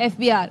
FBR,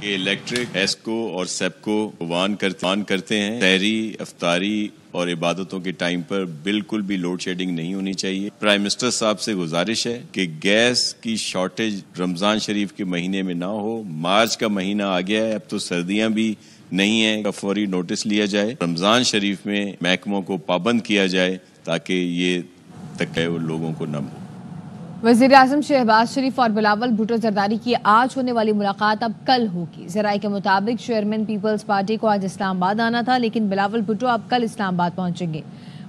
کہ electric ایسکو اور سیپکو وان کرتے ہیں سحری افطاری اور عبادتوں کے ٹائم پر بالکل بھی لوڈ شیڈنگ نہیں ہونی چاہیے. پرائم منسٹر صاحب سے گزارش ہے کہ گیس کی شارٹیج رمضان شریف کے مہینے میں نہ ہو. مارچ کا مہینہ آ گیا ہے, اب تو سردیاں بھی نہیں ہیں, فوری نوٹس لیا جائے. رمضان شریف میں محکموں کو پابند کیا جائے تاکہ یہ تکلیف لوگوں کو نہ ہو. وزیر اعظم شہباز شریف اور بلاول بھٹو زرداری کی آج ہونے والی ملاقات اب کل ہوگی. ذرائع کے مطابق چیئرمین پیپلز پارٹی کو آج اسلام آباد آنا تھا, لیکن بلاول بھٹو اب کل اسلام آباد پہنچیں گے.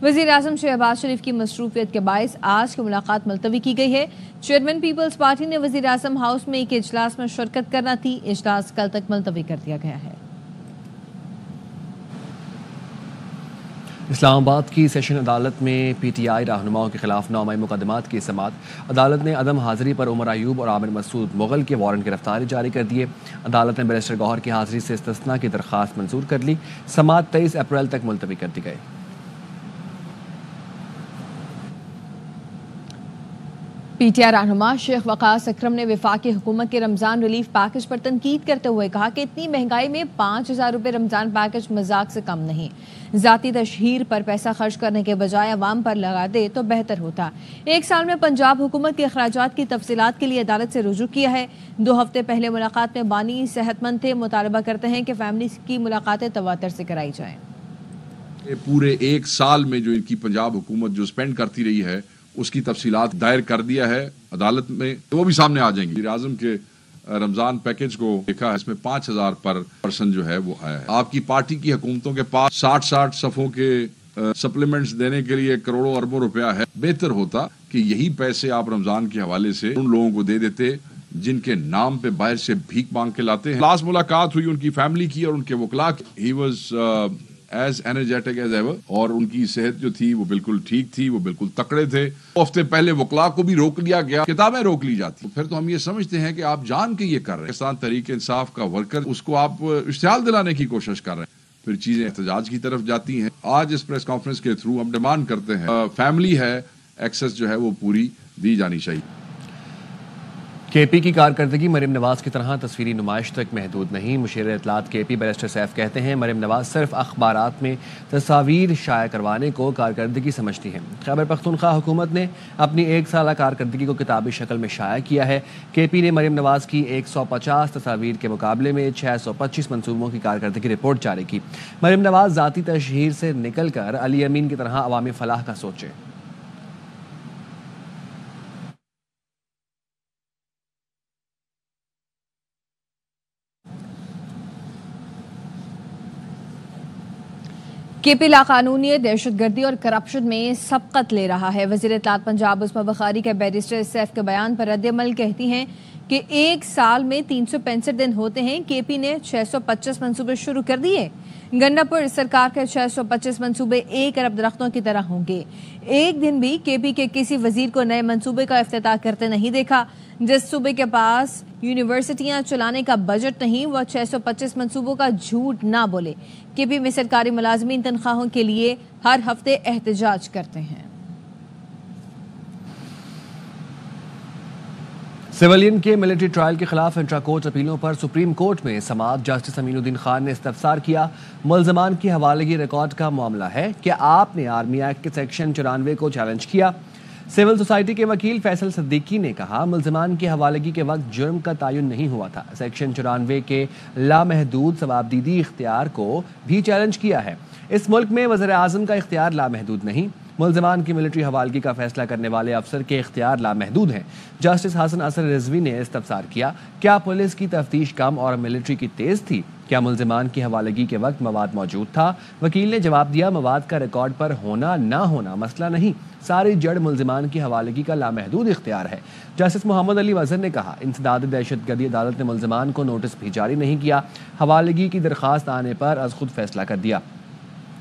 وزیر اعظم شہباز شریف کی مصروفیت کے باعث آج کی ملاقات ملتوی کی گئی ہے. چیئرمین پیپلز پارٹی نے وزیر اعظم ہاؤس میں ایک اجلاس میں شرکت کرنا تھی. اجلاس کل تک ملتوی کر دیا گیا ہے. اسلام آباد کی سیشن عدالت میں پی ٹی آئی رہنماؤں کے خلاف 9 مئی مقدمات کی سماعت. عدالت نے عدم حاضری پر عمر ایوب اور عامر مسعود مغل کے وارنٹ گرفتاری جاری کر دیے. عدالت نے بیرسٹر گوہر کی حاضری سے استثناء کی درخواست منظور کر لی. سماعت 23 اپریل تک ملتوی کر دی گئی. پی ٹی آئی رہنما شیخ وقاص اکرم نے وفاقی حکومت کے رمضان ریلیف پیکج پر تنقید کرتے ہوئے کہا کہ اتنی مہنگائی میں 5,000 روپے رمضان پیکج مذاق سے کم نہیں. ذاتی تشہیر پر پیسہ خرچ کرنے کے بجائے عوام پر لگا دے تو بہتر ہوتا. 1 سال میں پنجاب حکومت کے اخراجات کی تفصیلات کے لیے عدالت سے رجوع کیا ہے. 2 ہفتے پہلے ملاقات میں بانی صحت مند تھے. مطالبہ کرتے ہیں کہ فیملی کی ملاقاتیں تواتر سے کرائی جائیں. پورے 1 سال میں جو ان کی پنجاب حکومت جو سپینڈ کرتی رہی ہے اس کی تفصیلات دائر کر دیا ہے عدالت میں, تو وہ بھی سامنے آ جائیں گی. وزیر اعظم کے رمضان پیکج کو دیکھا, اس میں 5,000 پر پرسن جو ہے وہ آیا ہے. آپ کی پارٹی کی حکومتوں کے پاس 60 صفوں کے سپلیمنٹس دینے کے لیے کروڑوں اربوں روپیہ ہے. بہتر ہوتا کہ یہی پیسے آپ رمضان کے حوالے سے ان لوگوں کو دے دیتے جن کے نام پہ باہر سے بھیک مانگ کے لاتے ہیں. لاسٹ ملاقات ہوئی ان کی فیملی کی اور ان کے وکلاء کی. He was as energetic as ever, اور ان کی صحت جو تھی وہ بالکل ٹھیک تھی, وہ بالکل تکڑے تھے. ہفتے پہلے وکلاء کو بھی روک لیا گیا, کتابیں روک لی جاتی. پھر تو ہم یہ سمجھتے ہیں کہ آپ جان کے یہ کر رہے ہیں. پاکستان تحریک انصاف کا ورکر, اس کو آپ اشتعال دلانے کی کوشش کر رہے ہیں, پھر چیزیں احتجاج کی طرف جاتی ہیں. آج اس پریس کانفرنس کے تھرو ہم ڈیمانڈ کرتے ہیں فیملی ہے, ایکسس جو ہے وہ پوری دی جانی چاہیے. کے پی کی کارکردگی مریم نواز کی طرح تصویری نمائش تک محدود نہیں. مشیر اطلاعات کے پی بیرسٹر سیف کہتے ہیں مریم نواز صرف اخبارات میں تصاویر شائع کروانے کو کارکردگی سمجھتی ہیں. خیبر پختونخوا حکومت نے اپنی 1 سالہ کارکردگی کو کتابی شکل میں شائع کیا ہے. کے پی نے مریم نواز کی 150 تصاویر کے مقابلے میں 625 منصوبوں کی کارکردگی رپورٹ جاری کی. مریم نواز ذاتی تشہیر سے نکل کر علی امین کی طرح عوامی فلاح کا سوچے. کے پی لاقانونیت, دہشت گردی اور کرپشن میں سبقت لے رہا ہے. وزیر اطلاعات پنجاب عصمت بخاری کے بیرسٹر سیف کے بیان پر رد عمل کہتی ہیں کہ 1 سال میں 365 دن ہوتے ہیں. کے پی نے 625 منصوبے شروع کر دیے. گنڈا پور سرکار کے 625 منصوبے 1 ارب درختوں کی طرح ہوں گے. ایک دن بھی کے پی کے کسی وزیر کو نئے منصوبے کا افتتاح کرتے نہیں دیکھا. جس صوبے کے پاس یونیورسٹیاں چلانے کا بجٹ نہیں, وہ 625 منصوبوں کا جھوٹ نہ بولے. کے پی میں سرکاری ملازمین تنخواہوں کے لیے ہر ہفتے احتجاج کرتے ہیں. سویلین کے ملٹری ٹرائل کے خلاف انٹرا کورٹ اپیلوں پر سپریم کورٹ میں سماعت. جسٹس امین الدین خان نے استفسار کیا. ملزمان کی حوالگی ریکارڈ کا معاملہ ہے کہ آپ نے آرمی ایکٹ کے سیکشن 94 کو چیلنج کیا. سول سوسائٹی کے وکیل فیصل صدیقی نے کہا ملزمان کی حوالگی کے وقت جرم کا تعین نہیں ہوا تھا. سیکشن 94 کے لامحدود ثوابدیدی اختیار کو بھی چیلنج کیا ہے. اس ملک میں وزیر اعظم کا اختیار لامحدود نہیں. ملزمان کی ملٹری حوالگی کا فیصلہ کرنے والے افسر کے اختیار لامحدود ہیں. جسٹس حسن اثر رضوی نے استفسار کیا کیا پولیس کی تفتیش کم اور ملٹری کی تیز تھی؟ کیا ملزمان کی حوالگی کے وقت مواد موجود تھا؟ وکیل نے جواب دیا مواد کا ریکارڈ پر ہونا نہ ہونا مسئلہ نہیں, ساری جڑ ملزمان کی حوالگی کا لامحدود اختیار ہے. جسٹس محمد علی وزیر نے کہا انسداد دہشت گردی عدالت نے ملزمان کو نوٹس بھی جاری نہیں کیا. حوالگی کی درخواست آنے پر از خود فیصلہ کر دیا.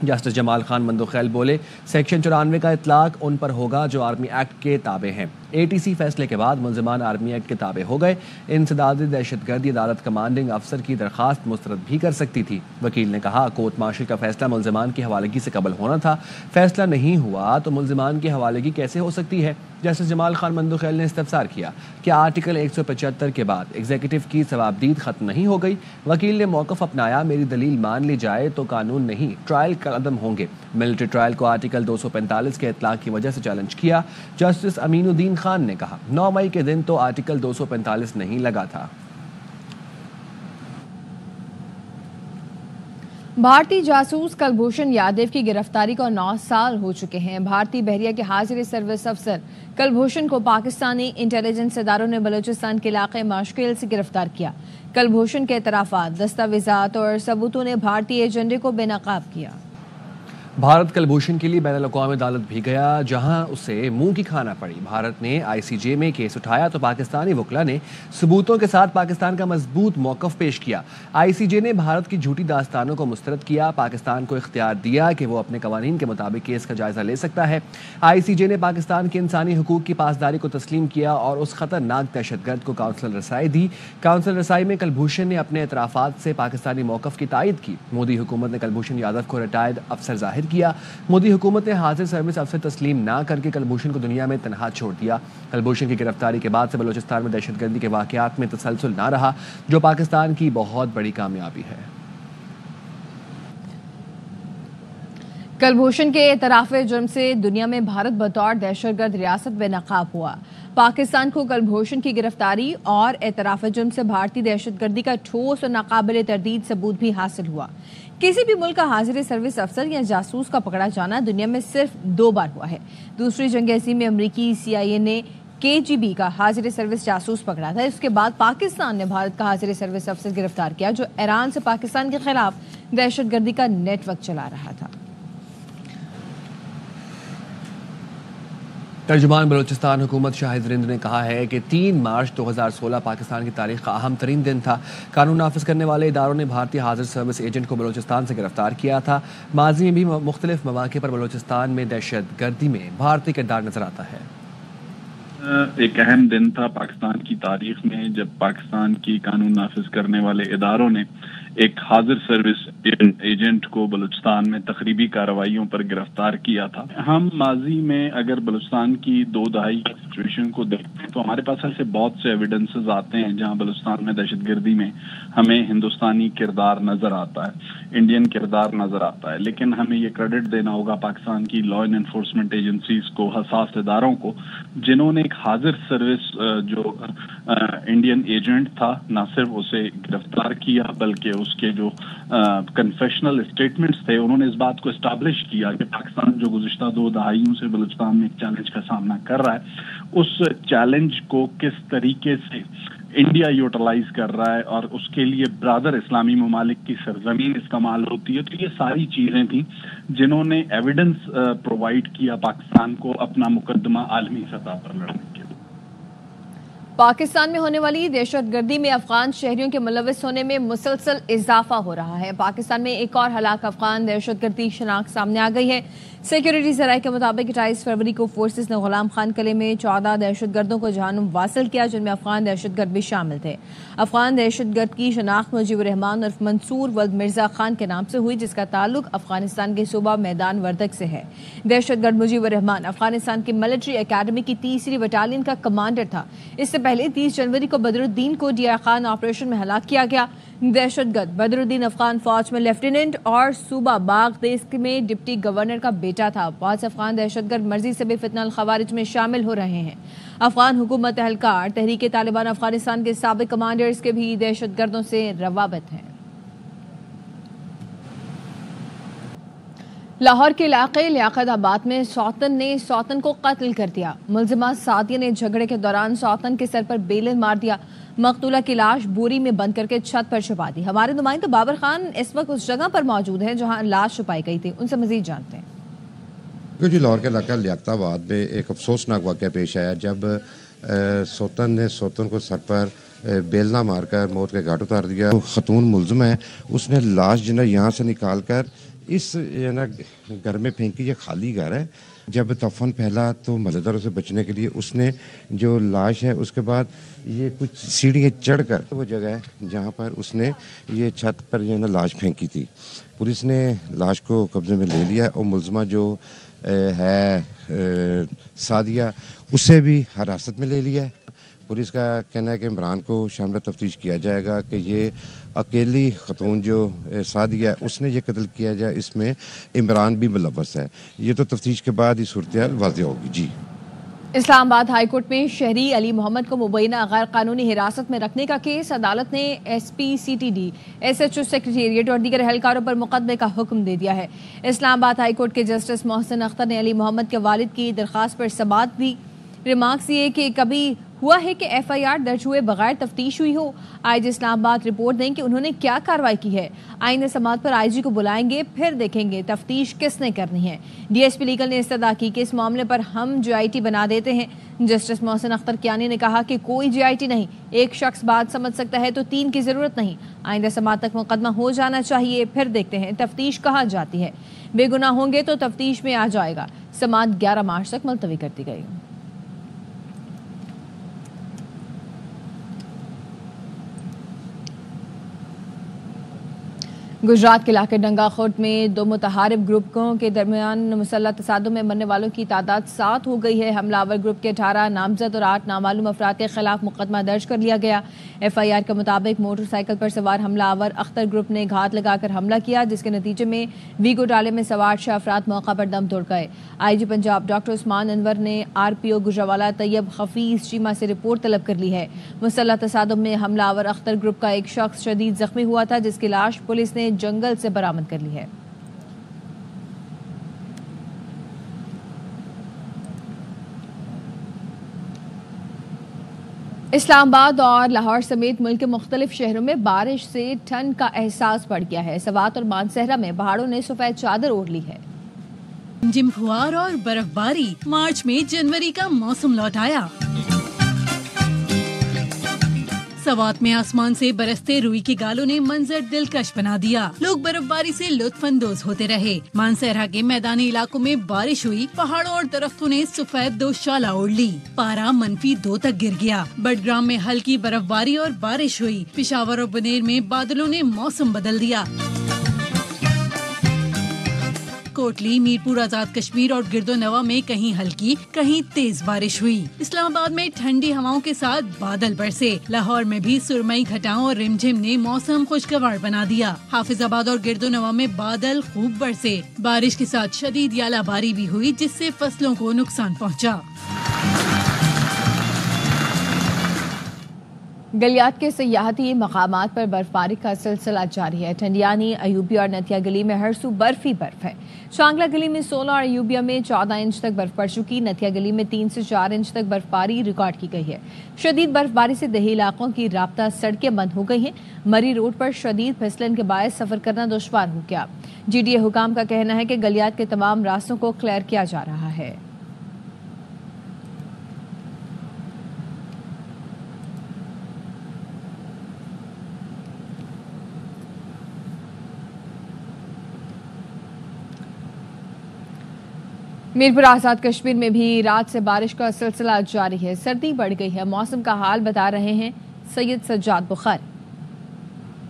جسٹس جمال خان مندوخیل بولے سیکشن 94 کا اطلاق ان پر ہوگا جو آرمی ایکٹ کے تابع ہیں. ATC فیصلے کے بعد ملزمان آرمی ایکٹ کے تابع ہو گئے. انسداد دہشت گردی عدالت کمانڈنگ افسر کی درخواست مسترد بھی کر سکتی تھی. وکیل نے کہا کورٹ مارشل کا فیصلہ ملزمان کی حوالگی سے قبل ہونا تھا. فیصلہ نہیں ہوا تو ملزمان کی حوالگی کیسے ہو سکتی ہے؟ جسٹس جمال خان مندوخیل نے استفسار کیا کہ آرٹیکل 175 کے بعد ایگزیکٹو کی ثوابدید ختم نہیں ہو گئی. وکیل نے موقف اپنایا میری دلیل مان لی جائے تو قانون نہیں ٹرائل کا عدم ہوں گے. ملٹری ٹرائل کو آرٹیکل 245 کے اطلاق کی وجہ سے چیلنج کیا. جسٹس امین الدین خان نے کہا 9 مئی کے دن تو آرٹیکل 245 نہیں لگا تھا. بھارتی جاسوس کلبھوشن یادیو کی گرفتاری کو 9 سال ہو چکے ہیں. بھارتی بحریہ کے حاضر سروس افسر کلبھوشن کو پاکستانی انٹیلیجنس اداروں نے بلوچستان کے علاقے ماشکیل سے گرفتار کیا. کلبھوشن کے اعترافات، دستاویزات اور ثبوتوں نے بھارتی ایجنڈے کو بے نقاب کیا. بھارت کلبھوشن کے لیے بین الاقوامی عدالت بھی گیا جہاں اسے منہ کی کھانا پڑی. بھارت نے ICJ میں کیس اٹھایا تو پاکستانی وکلا نے ثبوتوں کے ساتھ پاکستان کا مضبوط موقف پیش کیا. ICJ نے بھارت کی جھوٹی داستانوں کو مسترد کیا. پاکستان کو اختیار دیا کہ وہ اپنے قوانین کے مطابق کیس کا جائزہ لے سکتا ہے. ICJ نے پاکستان کے انسانی حقوق کی پاسداری کو تسلیم کیا اور اس خطرناک دہشت گرد کو کونسل رسائی دی. کونسل رسائی میں کلبھوشن نے اپنے اعترافات سے پاکستانی موقف کی تائید کی. مودی حکومت نے کلبھوشن یادو کو ریٹائرڈ افسر ظاہر کیا. مودی حکومت نے حاضر سروس افسر تسلیم نہ کر کے کلبھوشن کو دنیا میں تنہا چھوڑ دیا. کلبھوشن کی گرفتاری کے بعد سے بلوچستان میں دہشت گردی کے واقعات میں تسلسل نہ رہا جو پاکستان کی بہت بڑی کامیابی ہے. کلبھوشن کے اعتراف جرم سے دنیا میں بھارت بطور دہشت گرد ریاست بے نقاب ہوا. پاکستان کو کلبھوشن کی گرفتاری اور اعتراف جرم سے بھارتی دہشت گردی کا ٹھوس اور ناقابل تردید ثبوت بھی حاصل ہوا. کسی بھی ملک کا حاضر سروس افسر یا جاسوس کا پکڑا جانا دنیا میں صرف 2 بار ہوا ہے. دوسری جنگ عظیم میں امریکی CIA نے KGB کا حاضر سروس جاسوس پکڑا تھا. اس کے بعد پاکستان نے بھارت کا حاضر سروس افسر گرفتار کیا جو ایران سے پاکستان کے خلاف دہشت گردی کا نیٹ ورک چلا رہا تھا. ترجمان بلوچستان حکومت شاہد رند نے کہا ہے کہ 3 مارچ 2016 پاکستان کی تاریخ کا اہم ترین دن تھا. قانون نافذ کرنے والے اداروں نے بھارتی حاضر سروس ایجنٹ کو بلوچستان سے گرفتار کیا تھا. ماضی میں بھی مختلف مواقع پر بلوچستان میں دہشت گردی میں بھارتی کردار نظر آتا ہے. ایک اہم دن تھا پاکستان کی تاریخ میں جب پاکستان کی قانون نافذ کرنے والے اداروں نے ایک حاضر سروس ایجنٹ کو بلوچستان میں تخریبی کارروائیوں پر گرفتار کیا تھا. ہم ماضی میں اگر بلوچستان کی 2 دہائی کی سچویشن کو دیکھتے ہیں تو ہمارے پاس ایسے بہت سے ایویڈنسز آتے ہیں جہاں بلوچستان میں دہشت گردی میں ہمیں ہندوستانی کردار نظر آتا ہے، انڈین کردار نظر آتا ہے. لیکن ہمیں یہ کریڈٹ دینا ہوگا پاکستان کی لا اینڈ انفورسمنٹ ایجنسیز کو، حساس اداروں کو، جنہوں نے ایک حاضر سروس جو انڈین ایجنٹ تھا نہ صرف اسے گرفتار کیا بلکہ اس کے جو کنفیشنل اسٹیٹمنٹس تھے انہوں نے اس بات کو اسٹیبلش کیا کہ پاکستان جو گزشتہ 2 دہائیوں سے بلوچستان میں ایک چیلنج کا سامنا کر رہا ہے اس چیلنج کو کس طریقے سے انڈیا یوٹیلائز کر رہا ہے اور اس کے لیے برادر اسلامی ممالک کی سرزمین استعمال ہوتی ہے. تو یہ ساری چیزیں تھیں جنہوں نے ایویڈنس پرووائڈ کیا پاکستان کو اپنا مقدمہ عالمی سطح پر لڑنے کے لیے. پاکستان میں ہونے والی دہشت گردی میں افغان شہریوں کے ملوث ہونے میں مسلسل اضافہ ہو رہا ہے. پاکستان میں ایک اور ہلاک افغان دہشت گردی شناخت سامنے آ گئی ہے. سیکیورٹی ذرائع کے مطابق 28 فروری کو فورسز نے غلام خان قلعے میں 14 دہشت گردوں کو جہنم واصل کیا جن میں افغان دہشت گرد بھی شامل تھے. افغان دہشت گرد کی شناخت مجیب الرحمان عرف منصور ولد مرزا خان کے نام سے ہوئی جس کا تعلق افغانستان کے صوبہ میدان وردک سے ہے. دہشت گرد مجیب الرحمان افغانستان کی ملٹری اکیڈمی کی 3ری بٹالین کا کمانڈر تھا. اس سے پہلے 30 جنوری کو بدر الدین کو ڈی آئی خان آپریشن میں ہلاک کیا گیا. دہشت گرد بدر الدین افغان فوج میں لیفٹیننٹ اور صوبہ باغ دیس میں ڈپٹی گورنر کا بیٹا تھا. 5 افغان دہشت گرد مرضی سے بھی فتنہ الخوارج میں شامل ہو رہے ہیں. افغان حکومت اہلکار تحریک طالبان افغانستان کے سابق کمانڈرز کے بھی دہشت گردوں سے روابط ہیں. لاہور کے علاقے لیاقت آباد میں سوتن نے سوتن کو قتل کر دیا. ملزمہ سعدیہ نے جھگڑے کے دوران سوتن کے سر پر بیلن مار دیا. مقتولہ کی لاش بوری میں بند کر کے چھت پر چھپا دی. ہمارے نمائندہ بابر خان اس وقت اس جگہ پر موجود ہیں جہاں لاش چھپائی گئی تھی. ان سے مزید جانتے ہیں. جی لاہور کے علاقہ لیاقت آباد میں ایک افسوسناک واقعہ پیش آیا جب سوتن نے سوتن کو سر پر بیلنا مار کر موت کے گھاٹ اتار دیا. خاتون ملزم ہے اس نے لاش یہاں سے نکال کر اس گھر میں پھینکی. یہ خالی گھر ہے جب طوفان پھیلا تو مزیداروں سے بچنے کے لیے اس نے جو لاش ہے اس کے بعد یہ کچھ سیڑھیاں چڑھ کر وہ جگہ ہے جہاں پر اس نے یہ چھت پر جو ہے نا لاش پھینکی تھی. پولیس نے لاش کو قبضے میں لے لیا اور ملزمہ جو ہے سعدیہ اسے بھی حراست میں لے لیا ہے. پولیس کا کہنا ہے کہ عمران کو شامل تفتیش کیا جائے گا کہ یہ اکیلی خاتون جو سعدیہ ہے اس نے یہ قتل کیا جائے، اس میں عمران بھی ملوث ہے. یہ تو تفتیش کے بعد ہی صورتحال واضح ہوگی. جی اسلام آباد ہائی کورٹ میں شہری علی محمد کو مبینہ غیر قانونی حراست میں رکھنے کا کیس، عدالت نے S P C T D, S H O secretariat اور دیگر اہلکاروں پر مقدمے کا حکم دے دیا ہے. اسلام آباد ہائی کورٹ کے جسٹس محسن اختر نے علی محمد کے والد کی درخواست پر سماعت دی. ریمارکس یہ کہ کبھی ہوا ہے کہ ایف آئی آر درج ہوئے بغیر تفتیش ہوئی ہو. آئی جی اسلام آباد رپورٹ دیں کہ انہوں نے کیا کارروائی کی ہے. آئندہ سماعت پر آئی جی کو بلائیں گے، پھر دیکھیں گے تفتیش کس نے کرنی ہے. ڈی ایس پی لیگل نے استدعا کی کہ اس معاملے پر ہم جی آئی ٹی بنا دیتے ہیں. جسٹس محسن اختر کیانی نے کہا کہ کوئی جی آئی ٹی نہیں، ایک شخص بات سمجھ سکتا ہے تو 3 کی ضرورت نہیں. آئندہ سماعت تک مقدمہ ہو جانا چاہیے، پھر دیکھتے ہیں تفتیش کہاں جاتی ہے. بے گناہ ہوں گے تو تفتیش میں آ جائے گا. سماعت 11 مارچ تک ملتوی کر دی گئی. گجرات کے علاقے ڈنگا خورد میں 2 متحارب گروپوں کے درمیان مسلح تصادم میں مرنے والوں کی تعداد 7 ہو گئی ہے. حملہ آور گروپ کے 18 نامزد اور 8 نامعلوم افراد کے خلاف مقدمہ درج کر لیا گیا. ایف آئی آر کے مطابق موٹر سائیکل پر سوار حملہ آور اختر گروپ نے گھات لگا کر حملہ کیا، جس کے نتیجے میں ویگو ڈالے میں سوار 6 افراد موقع پر دم توڑ گئے. آئی جی پنجاب ڈاکٹر عثمان انور نے آر پی او گجراوالا طیب حفیظ چیمہ سے رپورٹ طلب کر لی ہے. مسلح تصادم میں حملہ آور اختر گروپ کا ایک شخص شدید زخمی ہوا تھا، جس کی لاش پولیس نے جنگل سے برآمد کر لی ہے. اسلام آباد اور لاہور سمیت ملک کے مختلف شہروں میں بارش سے ٹھنڈ کا احساس بڑھ گیا ہے. سوات اور مانسہرہ میں پہاڑوں نے سفید چادر اوڑھ لی ہے. جم پھوار اور برف باری، مارچ میں جنوری کا موسم لوٹ آیا. سوات میں آسمان سے برستے روئی کے گالوں نے منظر دلکش بنا دیا. لوگ برف باری سے لطف اندوز ہوتے رہے. مانسہرہ کے میدانی علاقوں میں بارش ہوئی، پہاڑوں اور درختوں نے سفید دوشالہ اوڑھ لی. پارا -2 تک گر گیا. بٹگرام میں ہلکی برف باری اور بارش ہوئی. پشاور اور بنیر میں بادلوں نے موسم بدل دیا. کوٹلی، میرپور، آزاد کشمیر اور گرد و نواح میں کہیں ہلکی کہیں تیز بارش ہوئی. اسلام آباد میں ٹھنڈی ہواؤں کے ساتھ بادل برسے. لاہور میں بھی سرمئی گھٹاؤں اور رمجھم نے موسم خوشگوار بنا دیا. حافظ آباد اور گرد و نواح میں بادل خوب برسے. بارش کے ساتھ شدید یالہ باری بھی ہوئی، جس سے فصلوں کو نقصان پہنچا. گلیات کے سیاحتی مقامات پر برف باری کا سلسلہ جاری ہے. ٹھنڈیانی، ایوبیہ اور نتیا گلی میں ہر سو برف ہی برف ہے. شانگلہ گلی میں 16 اور ایوبیہ میں 14 انچ تک برف پڑ چکی. نتیا گلی میں 3 سے 4 انچ تک برف باری ریکارڈ کی گئی ہے. شدید برف باری سے دیہی علاقوں کی رابطہ سڑکیں بند ہو گئی ہیں. مری روڈ پر شدید پھسلن کے باعث سفر کرنا دشوار ہو گیا. جی ڈی اے حکام کا کہنا ہے کہ گلیات کے تمام راستوں کو کلیئر کیا جا رہا ہے. میرپور آزاد کشمیر میں بھی رات سے بارش کا سلسلہ جاری ہے. سردی بڑھ گئی ہے. موسم کا حال بتا رہے ہیں سید سجاد بخاری.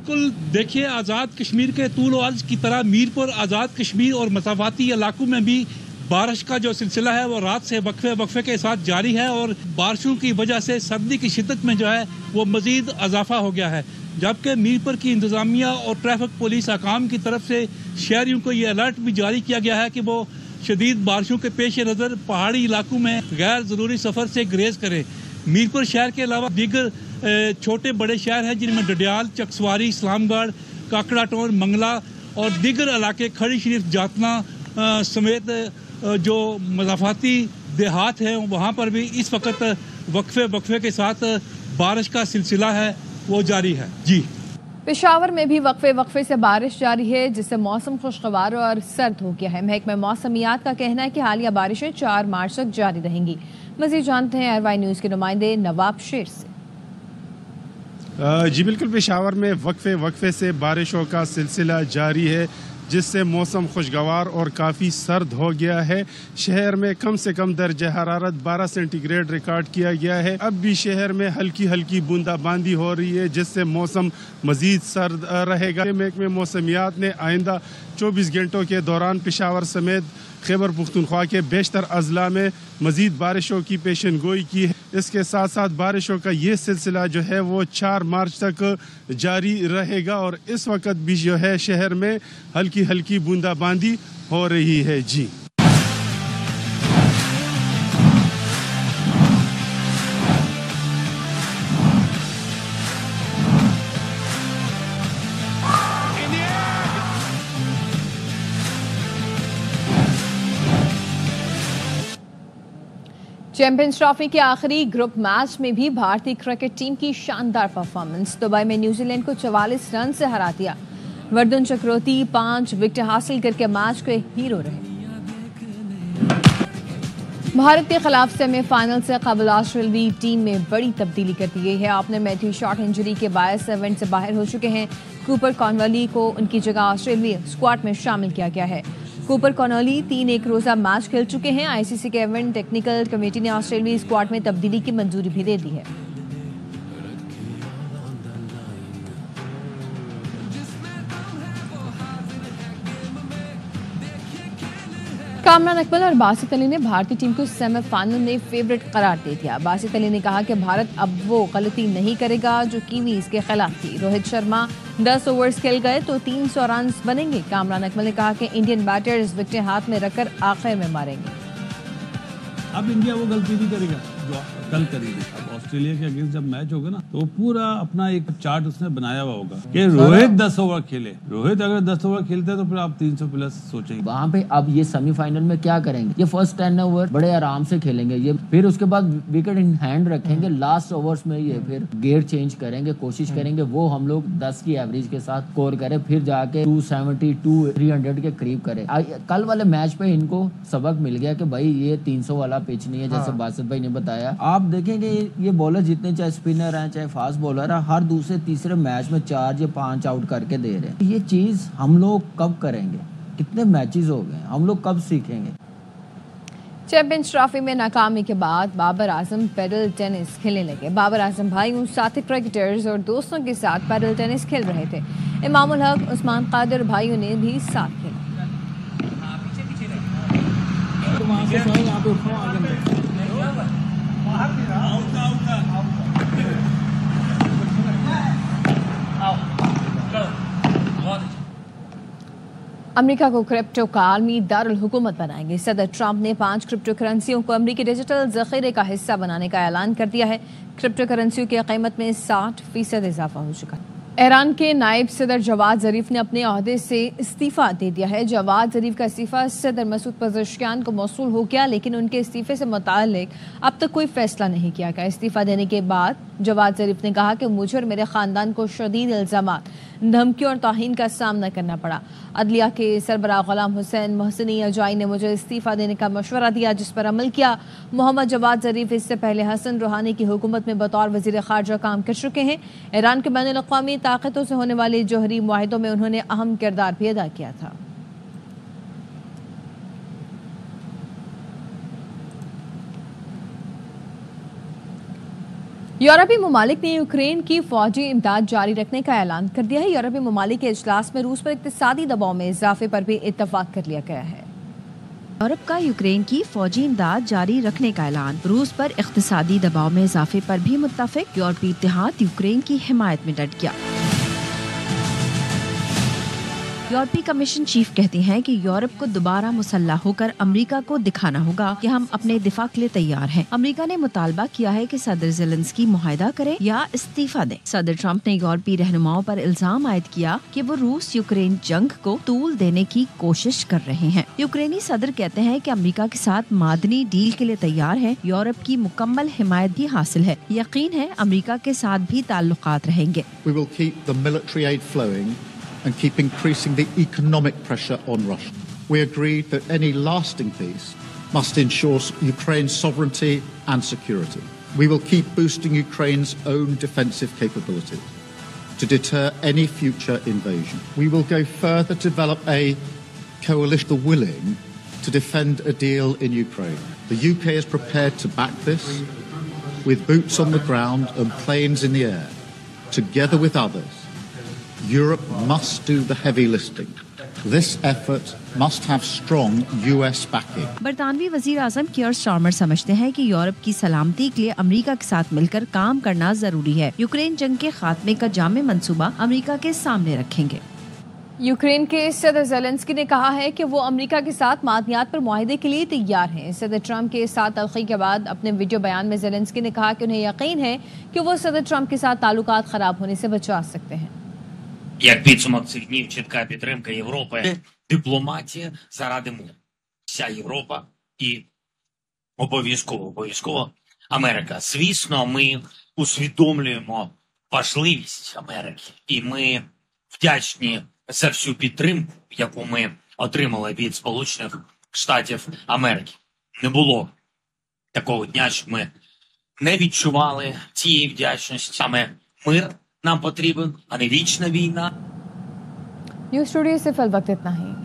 بالکل دیکھیے، آزاد کشمیر کے طول و عرض کی طرح میرپور، آزاد کشمیر اور مسافاتی علاقوں میں بھی بارش کا جو سلسلہ ہے وہ رات سے وقفے کے ساتھ جاری ہے، اور بارشوں کی وجہ سے سردی کی شدت میں جو ہے وہ مزید اضافہ ہو گیا ہے. جبکہ میرپور کی انتظامیہ اور ٹریفک پولیس حکام کی طرف سے شہریوں کو یہ الرٹ بھی جاری کیا گیا ہے کہ وہ شدید بارشوں کے پیش نظر پہاڑی علاقوں میں غیر ضروری سفر سے گریز کریں. میرپور شہر کے علاوہ دیگر چھوٹے بڑے شہر ہیں، جن میں ڈڈیال، چکسواری، اسلام گڑھ، کاکڑا ٹون، منگلا اور دیگر علاقے، کھڑی شریف، جاتنا سمیت جو مضافاتی دیہات ہیں، وہاں پر بھی اس وقت وقفے کے ساتھ بارش کا سلسلہ ہے وہ جاری ہے. جی، پشاور میں بھی وقفے سے بارش جاری ہے، جس سے موسم خوشگوار اور سرد ہو گیا ہے. محکمہ موسمیات کا کہنا ہے کہ حالیہ بارشیں 4 مارچ تک جاری رہیں گی. مزید جانتے ہیں RY نیوز کے نمائندے نواب شیر سے. جی بالکل، پشاور میں وقفے سے بارشوں کا سلسلہ جاری ہے. جس سے موسم خوشگوار اور کافی سرد ہو گیا ہے. شہر میں کم سے کم درجہ حرارت 12 سینٹی گریڈ ریکارڈ کیا گیا ہے. اب بھی شہر میں ہلکی ہلکی بوندا باندی ہو رہی ہے جس سے موسم مزید سرد رہے گا. محکمہ موسمیات نے آئندہ 24 گھنٹوں کے دوران پشاور سمیت خیبر پختونخوا کے بیشتر اضلاع میں مزید بارشوں کی پیشن گوئی کی ہے. اس کے ساتھ ساتھ بارشوں کا یہ سلسلہ جو ہے وہ 4 مارچ تک جاری رہے گا اور اس وقت بھی جو ہے شہر میں ہلکی ہلکی بوندا باندی ہو رہی ہے. جی چیمپئنز ٹرافی کے آخری گروپ میچ میں بھی بھارتی کرکٹ ٹیم کی شاندار پرفارمنس. دبئی میں نیوزی لینڈ کو 44 رن سے ہرا دیا. وردن چکروتی 5 وکٹیں حاصل کر کے میچ کے ہیرو رہے. بھارت کے خلاف سیمی فائنل سے قبل آسٹریلوی ٹیم میں بڑی تبدیلی کر دی گئی ہے. اوپنر میتھیو شارٹ انجری کے باعث ایونٹ سے باہر ہو چکے ہیں. کوپر کانولی کو ان کی جگہ آسٹریلوی اسکواڈ میں شامل کیا گیا ہے. کوپر کانولی 3 ایک روزہ میچ کھیل چکے ہیں. آئی سی سی کے ایونٹ ٹیکنیکل کمیٹی نے آسٹریلوی اسکواڈ میں تبدیلی کی منظوری بھی دے دی ہے. کامران اکمل اور باسط علی نے بھارتی ٹیم کو سیمی فائنل میں فیورٹ قرار دے دیا. باسط علی نے کہا کہ بھارت اب وہ غلطی نہیں کرے گا جو کیویز کے خلاف تھی. روہت شرما 10 اوورز کھیل گئے تو 300 رنز بنیں گے. کامران اکمل نے کہا کہ انڈین بیٹرز وکٹیں ہاتھ میں رکھ کر آخر میں ماریں گے. اب انڈیا وہ غلطی نہیں کرے گا جو کل کرے گی. اب آسٹریلیا کے اگینسٹ جب میچ ہوگا نا تو پورا اپنا ایک چارٹ اس نے بنایا ہوا ہوگا کہ روہت 10 اوور کھیلے. روہت اگر 10 اوور کھیلتے ہیں تو پھر آپ 300 پلس سوچیں گے. وہاں پہ اب یہ سیمی فائنل میں کیا کریں گے؟ یہ فرسٹ 10 اوور بڑے آرام سے کھیلیں گے. یہ پھر اس کے بعد وکٹ ان ہینڈ رکھیں گے. لاسٹ اوورز میں یہ پھر گیئر چینج کریں گے. کوشش کریں گے وہ ہم لوگ 10 کی ایوریج کے ساتھ اسکور کریں. پھر جا کے 270 300 کے قریب کریں. کل والے میچ پہ ان کو سبق مل گیا کہ بھائی یہ 300 والا پچ نہیں ہے جیسے باسط بھائی نے بتایا. آپ دیکھیں گے یہ بولر جتنے چاہے اسپنر ہیں چاہے فاسٹ بولر ہیں ہر دوسرے تیسرے میچ میں 4 یا 5 آؤٹ کر کے دے رہے ہیں. یہ چیز ہم لوگ کب کریں گے؟ کتنے میچز ہو گئے ہم لوگ کب سیکھیں گے؟ چیمپئنز ٹرافی میں ناکامی کے بعد بابر اعظم پیڈل ٹینس کھیلنے لگے. بابر اعظم بھائی ان ساتھی کرکٹرز اور دوستوں کے ساتھ پیڈل ٹینس کھیل رہے تھے. امام الحق عثمان قادر بھائیوں نے بھی ساتھ کھیلا. امریکہ کو کرپٹو کا عالمی دارالحکومت بنائیں گے. صدر ٹرمپ نے 5 کرپٹو کرنسیوں کو امریکی ڈیجیٹل ذخیرے کا حصہ بنانے کا اعلان کر دیا ہے. کرپٹو کرنسیوں کی قیمت میں 60% اضافہ ہو چکا ہے. ایران کے نائب صدر جواد ظریف نے اپنے عہدے سے استعفیٰ دے دیا ہے. جواد ظریف کا استعفیٰ صدر مسعود پزشکیان کو موصول ہو گیا لیکن ان کے استعفے سے متعلق اب تک کوئی فیصلہ نہیں کیا گیا. استعفیٰ دینے کے بعد جواد ظریف نے کہا کہ مجھے اور میرے خاندان کو شدید الزامات دھمکیوں اور توہین کا سامنا کرنا پڑا. عدلیہ کے سربراہ غلام حسین محسنی اجائی نے مجھے استعفیٰ دینے کا مشورہ دیا جس پر عمل کیا. محمد جواد ظریف اس سے پہلے حسن روحانی کی حکومت میں بطور وزیر خارجہ کام کر چکے ہیں. ایران کے بین الاقوامی طاقتوں سے ہونے والے جوہری معاہدوں میں انہوں نے اہم کردار بھی ادا کیا تھا. یورپی ممالک نے یوکرین کی فوجی امداد جاری رکھنے کا اعلان کر دیا ہے. یورپی ممالک کے اجلاس میں روس پر اقتصادی دباؤ میں اضافے پر بھی اتفاق کر لیا گیا ہے. یورپ کا یوکرین کی فوجی امداد جاری رکھنے کا اعلان. روس پر اقتصادی دباؤ میں اضافے پر بھی متفق. یورپی اتحاد یوکرین کی حمایت میں ڈٹ گیا. یورپی کمیشن چیف کہتے ہیں کہ یورپ کو دوبارہ مسلح ہو کر امریکہ کو دکھانا ہوگا کہ ہم اپنے دفاع کے لیے تیار ہیں. امریکہ نے مطالبہ کیا ہے کہ صدر زیلنسکی معاہدہ کرے یا استعفیٰ دیں. صدر ٹرمپ نے یورپی رہنماؤں پر الزام عائد کیا کہ وہ روس یوکرین جنگ کو طول دینے کی کوشش کر رہے ہیں. یوکرینی صدر کہتے ہیں کہ امریکہ کے ساتھ معدنی ڈیل کے لیے تیار ہے. یورپ کی مکمل حمایت بھی حاصل ہے. یقین ہے امریکہ کے ساتھ بھی تعلقات رہیں گے. We will keep the military aid flowing and keep increasing the economic pressure on Russia. We agreed that any lasting peace must ensure Ukraine's sovereignty and security. We will keep boosting Ukraine's own defensive capability. to deter any future invasion. We will go further to develop a coalition willing to defend a deal in Ukraine. The UK is prepared to back this with boots on the ground and planes in the air. Together with others, Europe must do the heavy lifting. This effort must have strong US backing. برطانوی وزیر اعظم care Starmer سمجھتے ہیں کہ Europe کی سلامتی کے لیے امریکہ کے ساتھ مل کر کام کرنا ضروری ہے. یوکرین جنگ کے خاتمے کا جامع منصوبہ امریکہ کے سامنے رکھیں گے. یوکرین کے صدر زیلنسکی نے کہا ہے کہ وہ امریکہ کے ساتھ معدنیات پر معاہدے کے لیے تیار ہیں. صدر ٹرمپ کے ساتھ تلخی کے بعد اپنے ویڈیو بیان میں زیلنسکی نے کہا کہ انہیں یقین ہے کہ وہ صدر ٹرمپ کے ساتھ تعلقات خراب ہونے سے بچا سکتے ہیں. Як підсумок цих днів чітка підтримка Європи, дипломатія заради миру. Вся Європа і обов'язково Америка. Звісно, ми усвідомлюємо важливість Америки. І ми вдячні за всю підтримку, яку ми отримали від Сполучених Штатів Америки. Не було такого дня, щоб ми не відчували цієї вдячності. Саме мир нам потрібен, а не вічна війна. نیوز اسٹوڈیو سے فی الوقت اتنا ہی.